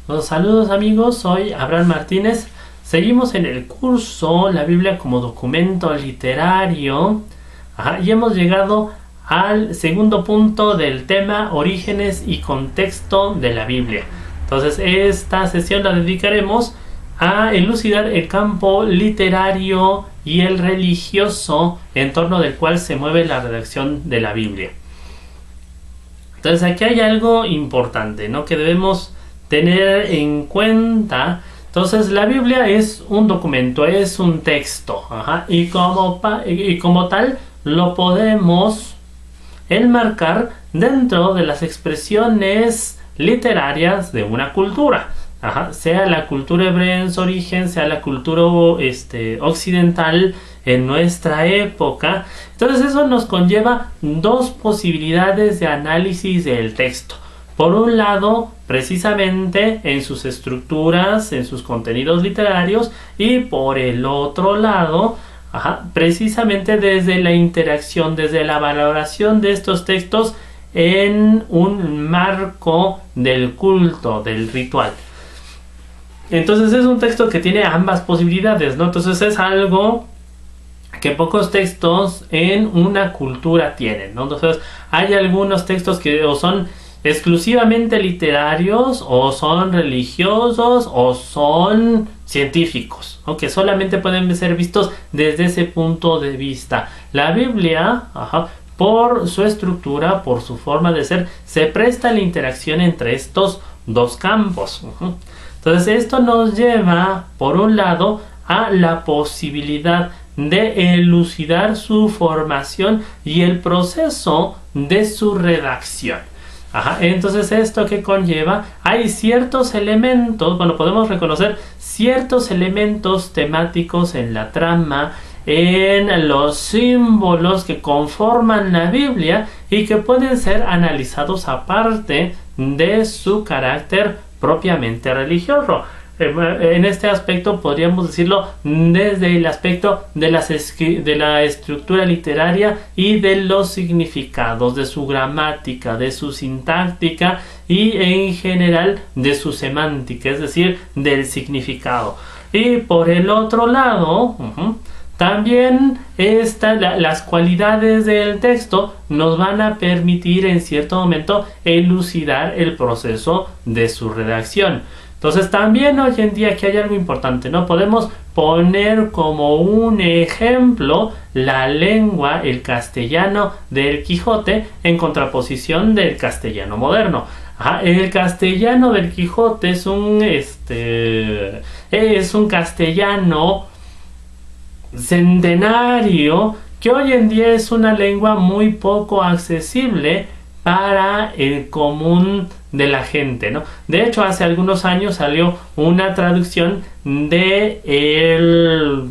Saludos amigos, soy Abraham Martínez. Seguimos en el curso La Biblia como documento literario. Y hemos llegado al segundo punto del tema orígenes y contexto de la Biblia. Entonces esta sesión la dedicaremos a elucidar el campo literario y el religioso en torno del cual se mueve la redacción de la Biblia. Entonces aquí hay algo importante, ¿no?, que debemos tener en cuenta. Entonces la Biblia es un documento, es un texto, y como tal lo podemos enmarcar dentro de las expresiones literarias de una cultura, sea la cultura hebrea en su origen, sea la cultura occidental en nuestra época. Entonces eso nos conlleva dos posibilidades de análisis del texto. Por un lado, precisamente en sus estructuras, en sus contenidos literarios, y por el otro lado, precisamente desde la interacción, desde la valoración de estos textos en un marco del culto, del ritual. Entonces es un texto que tiene ambas posibilidades, ¿no? Entonces es algo que pocos textos en una cultura tienen, ¿no? Entonces hay algunos textos que o son exclusivamente literarios, o son religiosos, o son científicos, que solamente pueden ser vistos desde ese punto de vista. La Biblia, por su estructura, por su forma de ser, se presta a la interacción entre estos dos campos. Entonces esto nos lleva, por un lado, a la posibilidad de elucidar su formación y el proceso de su redacción. Entonces esto que conlleva, hay ciertos elementos, podemos reconocer ciertos elementos temáticos en la trama, en los símbolos que conforman la Biblia y que pueden ser analizados aparte de su carácter propiamente religioso. En este aspecto podríamos decirlo desde el aspecto de la estructura literaria y de los significados, de su gramática, de su sintáctica y en general de su semántica, es decir, del significado. Y por el otro lado, también las cualidades del texto nos van a permitir en cierto momento elucidar el proceso de su redacción. Entonces también hoy en día aquí hay algo importante, ¿no? Podemos poner como un ejemplo la lengua, el castellano del Quijote en contraposición del castellano moderno. El castellano del Quijote es un castellano centenario que hoy en día es una lengua muy poco accesible para el común de la gente, ¿no? De hecho, hace algunos años salió una traducción de el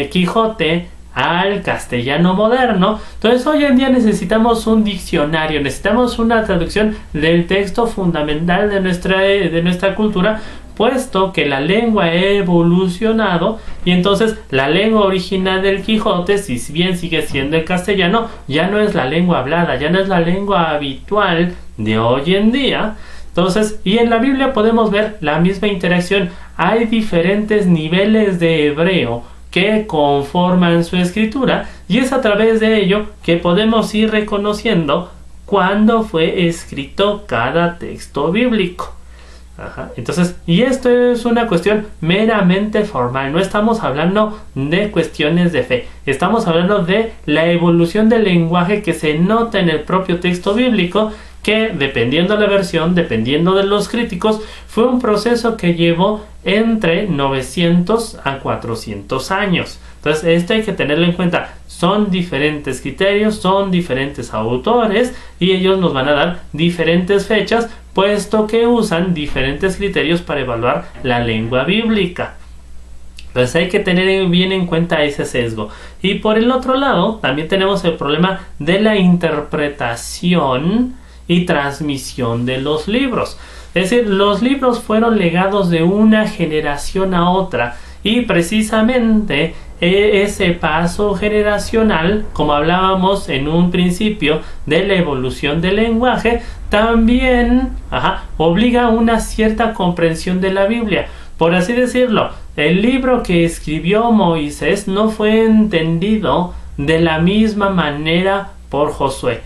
Quijote al castellano moderno. Entonces hoy en día necesitamos un diccionario, necesitamos una traducción del texto fundamental de nuestra cultura, puesto que la lengua ha evolucionado y entonces la lengua original del Quijote, si bien sigue siendo el castellano, ya no es la lengua hablada, ya no es la lengua habitual de hoy en día. Entonces, y en la Biblia podemos ver la misma interacción. Hay diferentes niveles de hebreo que conforman su escritura y es a través de ello que podemos ir reconociendo cuándo fue escrito cada texto bíblico. Entonces, y esto es una cuestión meramente formal, no estamos hablando de cuestiones de fe, estamos hablando de la evolución del lenguaje que se nota en el propio texto bíblico, que dependiendo de la versión, dependiendo de los críticos, fue un proceso que llevó entre 900 a 400 años. Entonces esto hay que tenerlo en cuenta, son diferentes criterios, son diferentes autores y ellos nos van a dar diferentes fechas, puesto que usan diferentes criterios para evaluar la lengua bíblica. Entonces hay que tener bien en cuenta ese sesgo. Y por el otro lado, también tenemos el problema de la interpretación y transmisión de los libros. Es decir, los libros fueron legados de una generación a otra y precisamente ese paso generacional, como hablábamos en un principio de la evolución del lenguaje, también obliga a una cierta comprensión de la Biblia. Por así decirlo, el libro que escribió Moisés no fue entendido de la misma manera por Josué.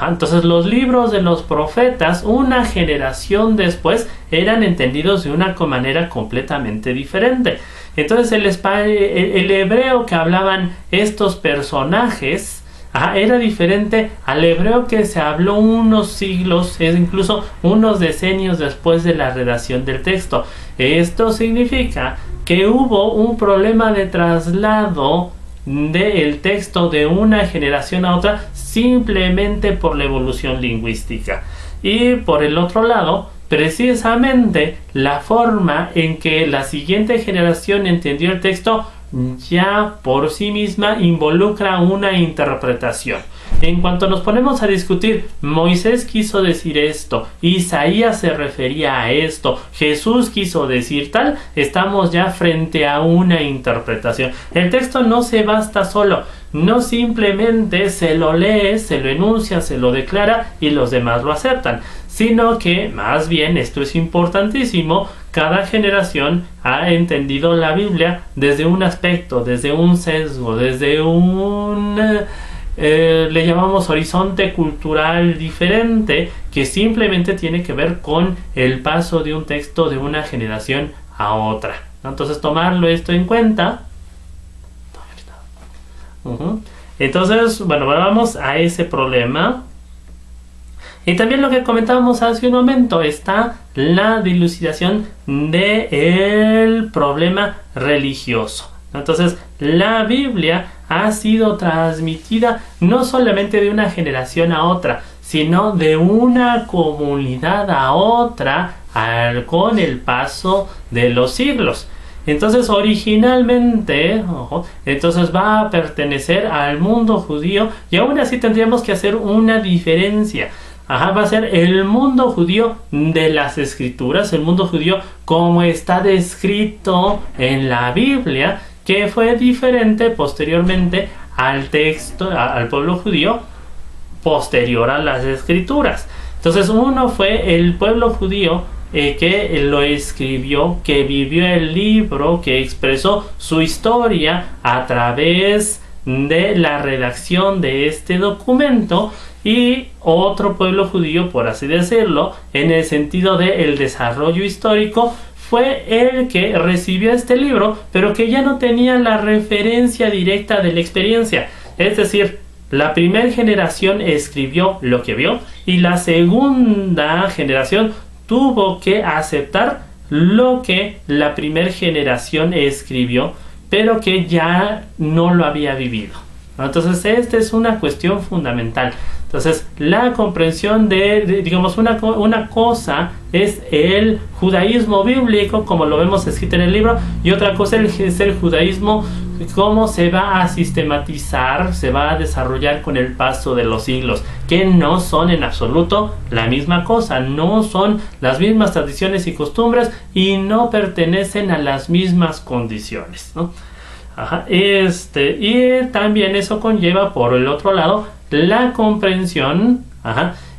Entonces los libros de los profetas, una generación después, eran entendidos de una manera completamente diferente. Entonces el hebreo que hablaban estos personajes era diferente al hebreo que se habló unos siglos, incluso unos decenios después de la redacción del texto. Esto significa que hubo un problema de traslado del texto de una generación a otra simplemente por la evolución lingüística. Y por el otro lado, precisamente la forma en que la siguiente generación entendió el texto ya por sí misma involucra una interpretación. En cuanto nos ponemos a discutir, Moisés quiso decir esto, Isaías se refería a esto, Jesús quiso decir tal, estamos ya frente a una interpretación. El texto no se basta solo, no simplemente se lo lee, se lo enuncia, se lo declara y los demás lo aceptan, sino que más bien, esto es importantísimo, cada generación ha entendido la Biblia desde un aspecto, desde un sesgo, desde un le llamamos horizonte cultural diferente, que simplemente tiene que ver con el paso de un texto de una generación a otra. Entonces tomarlo esto en cuenta. Entonces, bueno, vamos a ese problema. Y también lo que comentábamos hace un momento, está la dilucidación del problema religioso. Entonces, la Biblia ha sido transmitida no solamente de una generación a otra, sino de una comunidad a otra con el paso de los siglos. Entonces, originalmente, entonces va a pertenecer al mundo judío, y aún así tendríamos que hacer una diferencia. Va a ser el mundo judío de las escrituras, el mundo judío como está descrito en la Biblia, que fue diferente posteriormente al texto, al pueblo judío posterior a las escrituras. Entonces uno fue el pueblo judío que lo escribió, que vivió el libro, que expresó su historia a través de la redacción de este documento, y otro pueblo judío, por así decirlo, en el sentido del desarrollo histórico, fue el que recibió este libro, pero que ya no tenía la referencia directa de la experiencia. Es decir, la primera generación escribió lo que vio y la segunda generación tuvo que aceptar lo que la primera generación escribió, pero que ya no lo había vivido. Entonces, esta es una cuestión fundamental. Entonces, la comprensión digamos, una cosa es el judaísmo bíblico, como lo vemos escrito en el libro, y otra cosa es el judaísmo, cómo se va a sistematizar, se va a desarrollar con el paso de los siglos, que no son en absoluto la misma cosa, no son las mismas tradiciones y costumbres, y no pertenecen a las mismas condiciones, ¿no? Y también eso conlleva, por el otro lado, la comprensión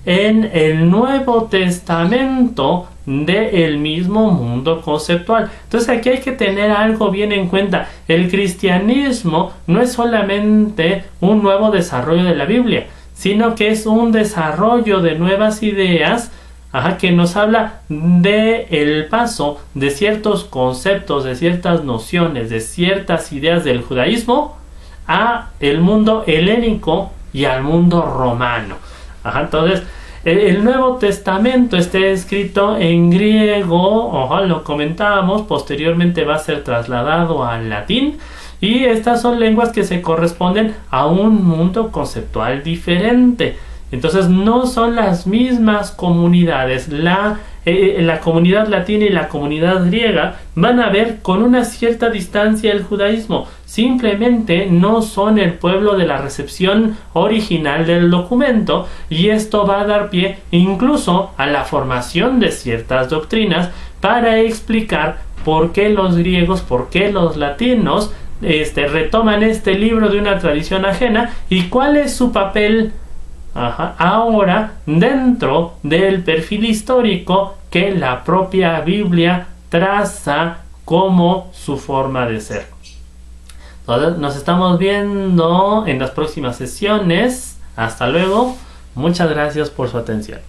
en el Nuevo Testamento del mismo mundo conceptual. Entonces aquí hay que tener algo bien en cuenta. El cristianismo no es solamente un nuevo desarrollo de la Biblia, sino que es un desarrollo de nuevas ideas que nos habla de el paso de ciertos conceptos, de ciertas nociones, de ciertas ideas del judaísmo a el mundo helénico y al mundo romano. Entonces, el Nuevo Testamento está escrito en griego, lo comentábamos, posteriormente va a ser trasladado al latín, y estas son lenguas que se corresponden a un mundo conceptual diferente. Entonces no son las mismas comunidades. La comunidad latina y la comunidad griega van a ver con una cierta distancia el judaísmo. Simplemente no son el pueblo de la recepción original del documento, y esto va a dar pie incluso a la formación de ciertas doctrinas para explicar por qué los griegos, por qué los latinos retoman este libro de una tradición ajena y cuál es su papel ahora dentro del perfil histórico que la propia Biblia traza como su forma de ser. Entonces, nos estamos viendo en las próximas sesiones. Hasta luego. Muchas gracias por su atención.